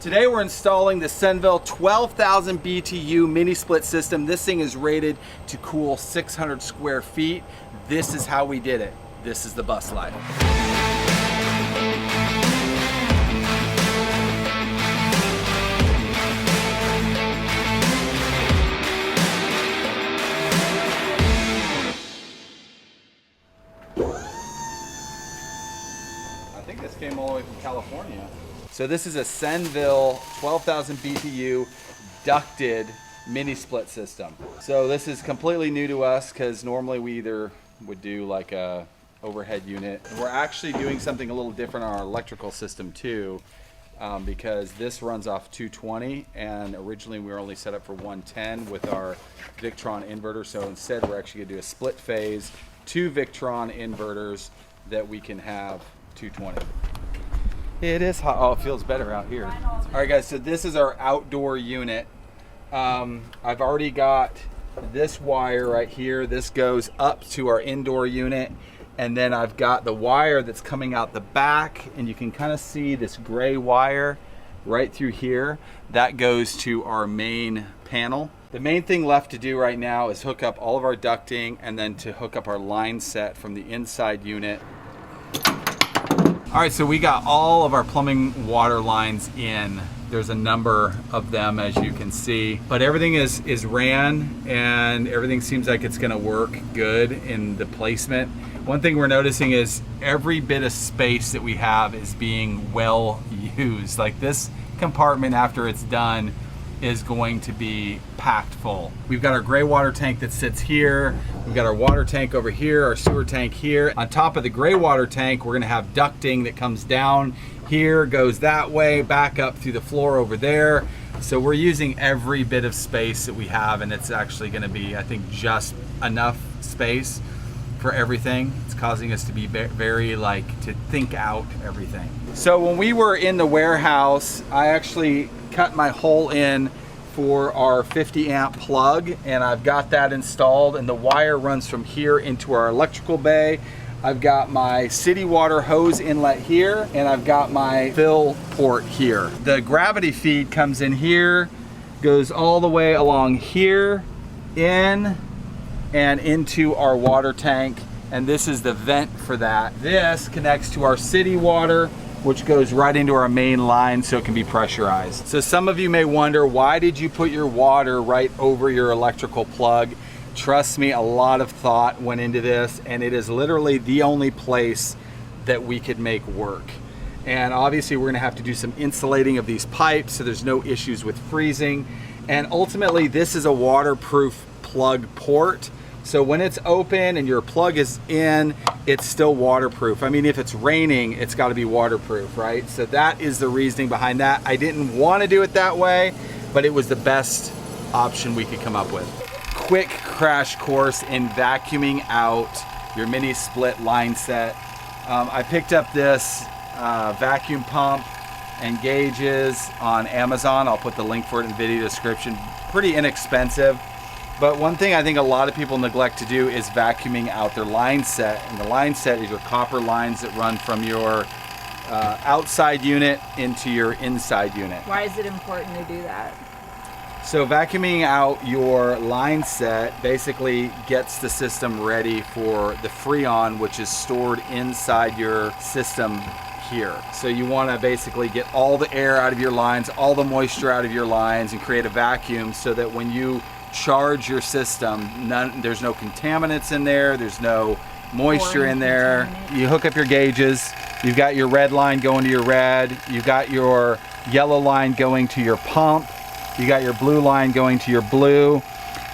Today we're installing the Senville 12,000 BTU mini split system. This thing is rated to cool 600 square feet. This is how we did it. This is the bus life. I think this came all the way from California. So this is a Senville 12,000 BTU ducted mini split system. So this is completely new to us because normally we either would do like a overhead unit. And we're actually doing something a little different on our electrical system too, because this runs off 220 and originally we were only set up for 110 with our Victron inverter. So instead we're actually gonna do a split phase, 2 Victron inverters that we can have 220. It is hot. Oh, it feels better out here. All right, guys, so this is our outdoor unit. I've already got this wire right here. This goes up to our indoor unit. And then I've got the wire that's coming out the back, and you can kind of see this gray wire right through here. That goes to our main panel. The main thing left to do right now is hook up all of our ducting and then to hook up our line set from the inside unit. All right, so we got all of our plumbing water lines in. There's a number of them, as you can see, but everything is ran and everything seems like it's gonna work good in the placement. One thing we're noticing is every bit of space that we have is being well used. Like this compartment after it's done is going to be packed full. We've got our gray water tank that sits here. We've got our water tank over here, our sewer tank here. On top of the gray water tank, we're gonna have ducting that comes down here, goes that way, back up through the floor over there. So we're using every bit of space that we have, and it's actually gonna be, I think, just enough space for everything. It's causing us to be very like to think out everything. So when we were in the warehouse, I actually cut my hole in for our 50 amp plug, and I've got that installed, and the wire runs from here into our electrical bay. I've got my city water hose inlet here, and I've got my fill port here. The gravity feed comes in here, goes all the way along here, in and into our water tank, and this is the vent for that. This connects to our city water, which goes right into our main line so it can be pressurized. So some of you may wonder, why did you put your water right over your electrical plug? Trust me, a lot of thought went into this, and it is literally the only place that we could make work. And obviously we're gonna have to do some insulating of these pipes so there's no issues with freezing. And ultimately this is a waterproof plug port. So when it's open and your plug is in, it's still waterproof. I mean, if it's raining, it's gotta be waterproof, right? So that is the reasoning behind that. I didn't wanna do it that way, but it was the best option we could come up with. Quick crash course in vacuuming out your mini split line set. I picked up this vacuum pump and gauges on Amazon. I'll put the link for it in the video description. Pretty inexpensive. But one thing I think a lot of people neglect to do is vacuuming out their line set. And the line set is your copper lines that run from your outside unit into your inside unit. Why is it important to do that? So vacuuming out your line set basically gets the system ready for the Freon, which is stored inside your system here. So you want to basically get all the air out of your lines, all the moisture out of your lines, and create a vacuum so that when you charge your system, there's no contaminants in there, there's no moisture in there. You hook up your gauges, you've got your red line going to your red, you've got your yellow line going to your pump, you got your blue line going to your blue,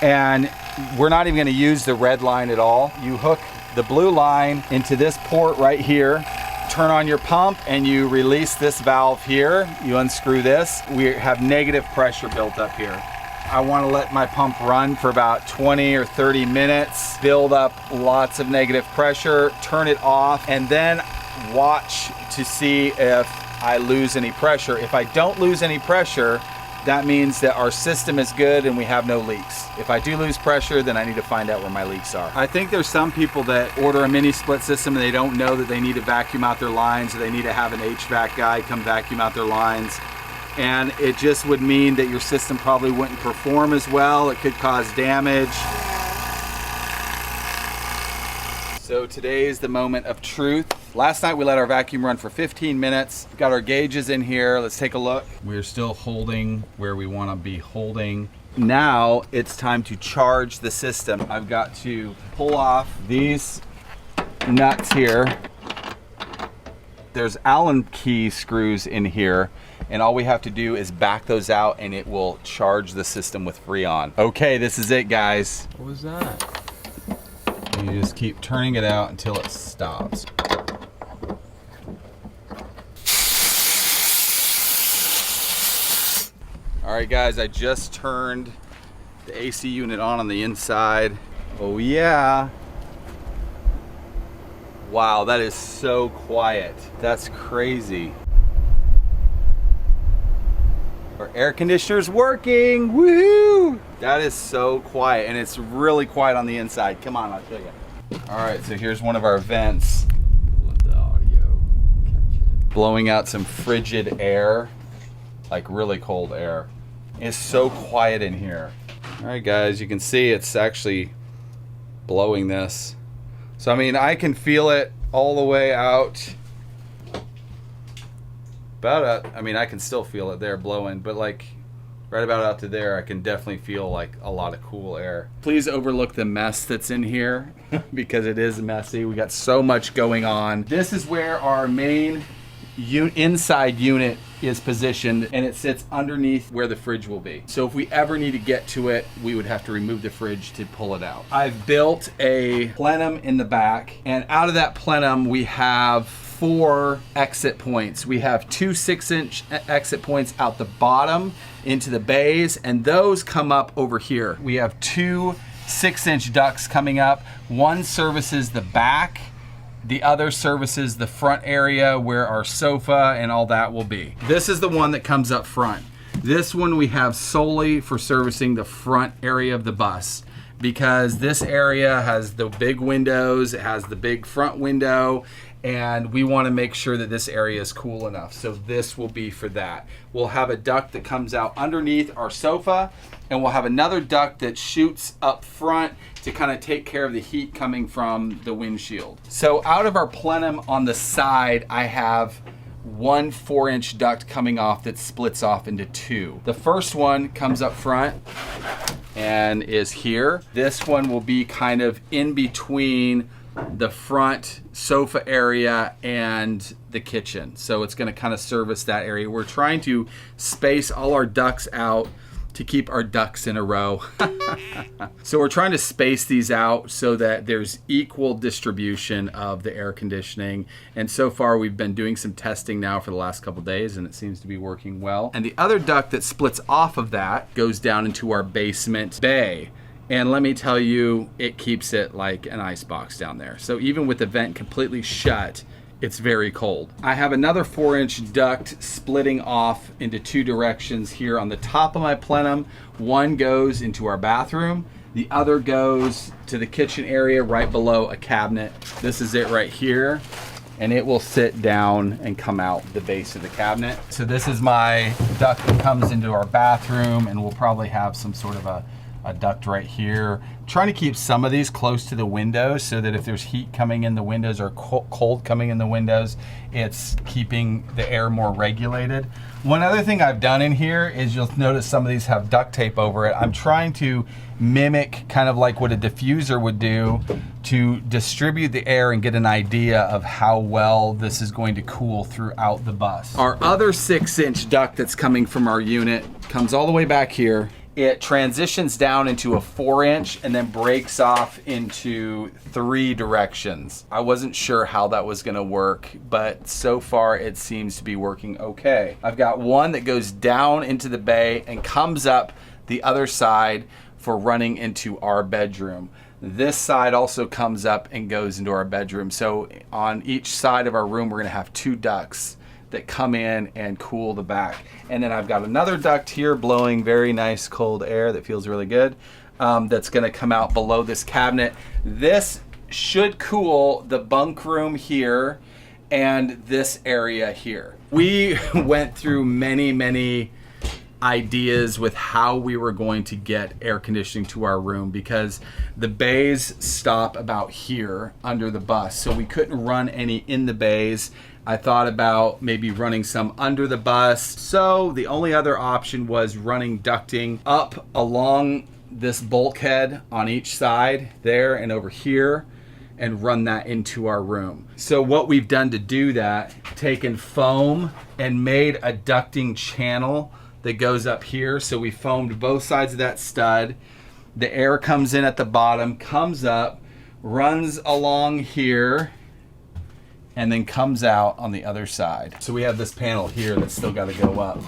and we're not even going to use the red line at all. You hook the blue line into this port right here, turn on your pump, and you release this valve here. You unscrew this. We have negative pressure built up here. I want to let my pump run for about 20 or 30 minutes, build up lots of negative pressure, turn it off, and then watch to see if I lose any pressure. If I don't lose any pressure, that means that our system is good and we have no leaks. If I do lose pressure, then I need to find out where my leaks are. I think there's some people that order a mini split system and they don't know that they need to vacuum out their lines, or they need to have an HVAC guy come vacuum out their lines. and it just would mean that your system probably wouldn't perform as well. It could cause damage. So today is the moment of truth. Last night we let our vacuum run for 15 minutes. We've got our gauges in here. Let's take a look. We're still holding where we want to be holding. Now it's time to charge the system. I've got to pull off these nuts here. There's Allen key screws in here, and all we have to do is back those out and it will charge the system with Freon. Okay, this is it, guys. What was that? You just keep turning it out until it stops. All right, guys, I just turned the AC unit on the inside. Oh yeah. Wow, that is so quiet. That's crazy. Our air conditioner's working, woohoo! That is so quiet, and it's really quiet on the inside. Come on, I'll show you. All right, so here's one of our vents. Let the audio catch it. Blowing out some frigid air, like really cold air. It's so quiet in here. All right, guys, you can see it's actually blowing this. So, I mean, I can feel it all the way out. I mean, I can still feel it there blowing, but like right about out to there, I can definitely feel like a lot of cool air. Please overlook the mess that's in here because it is messy. We got so much going on. This is where our main inside unit is positioned, and it sits underneath where the fridge will be. So if we ever need to get to it, we would have to remove the fridge to pull it out. I've built a plenum in the back, and out of that plenum we have 4 exit points. We have 2 6-inch exit points out the bottom into the bays, and those come up over here. We have 2 6-inch ducts coming up. One services the back, the other services the front area where our sofa and all that will be. This is the one that comes up front. This one we have solely for servicing the front area of the bus, because this area has the big windows, it has the big front window, and we want to make sure that this area is cool enough. So this will be for that. We'll have a duct that comes out underneath our sofa, and we'll have another duct that shoots up front to kind of take care of the heat coming from the windshield. So out of our plenum on the side, I have 1 4-inch duct coming off that splits off into 2. The first one comes up front and is here. This one will be kind of in between the front sofa area and the kitchen. So it's gonna kind of service that area. We're trying to space all our ducts out to keep our ducks in a row. So we're trying to space these out so that there's equal distribution of the air conditioning. And so far we've been doing some testing now for the last couple days, and it seems to be working well. And the other duct that splits off of that goes down into our basement bay. And let me tell you, it keeps it like an icebox down there. So even with the vent completely shut, it's very cold. I have another 4-inch duct splitting off into 2 directions here on the top of my plenum. One goes into our bathroom. The other goes to the kitchen area right below a cabinet. This is it right here. And it will sit down and come out the base of the cabinet. So this is my duct that comes into our bathroom, and we'll probably have some sort of a duct right here. Trying to keep some of these close to the windows so that if there's heat coming in the windows or cold coming in the windows, it's keeping the air more regulated. One other thing I've done in here is you'll notice some of these have duct tape over it. I'm trying to mimic kind of like what a diffuser would do to distribute the air and get an idea of how well this is going to cool throughout the bus. Our other 6-inch duct that's coming from our unit comes all the way back here. It transitions down into a 4-inch and then breaks off into 3 directions. I wasn't sure how that was gonna work, but so far it seems to be working okay. I've got one that goes down into the bay and comes up the other side for running into our bedroom. This side also comes up and goes into our bedroom. So on each side of our room, we're gonna have 2 ducts that come in and cool the back. And then I've got another duct here blowing very nice cold air that feels really good. That's gonna come out below this cabinet. This should cool the bunk room here and this area here. We went through many ideas with how we were going to get air conditioning to our room, because the bays stop about here under the bus, so we couldn't run any in the bays. I thought about maybe running some under the bus, so the only other option was running ducting up along this bulkhead on each side there and over here, and run that into our room. So what we've done to do that, taken foam and made a ducting channel that goes up here. So we foamed both sides of that stud. The air comes in at the bottom, comes up, runs along here, and then comes out on the other side. So we have this panel here that's still got to go up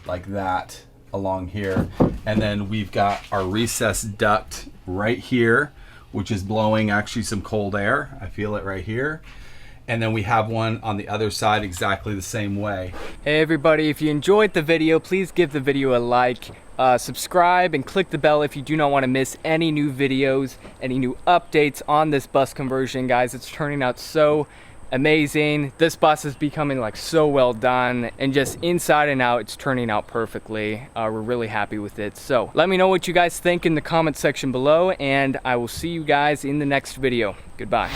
like that along here. And then we've got our recessed duct right here, which is blowing actually some cold air. I feel it right here. And then we have one on the other side exactly the same way. Hey everybody, if you enjoyed the video, please give the video a like, subscribe, and click the bell if you do not want to miss any new videos, any new updates on this bus conversion, guys. It's turning out so amazing. This bus is becoming like so well done, and just inside and out, it's turning out perfectly. We're really happy with it. So let me know what you guys think in the comment section below, and I will see you guys in the next video. Goodbye.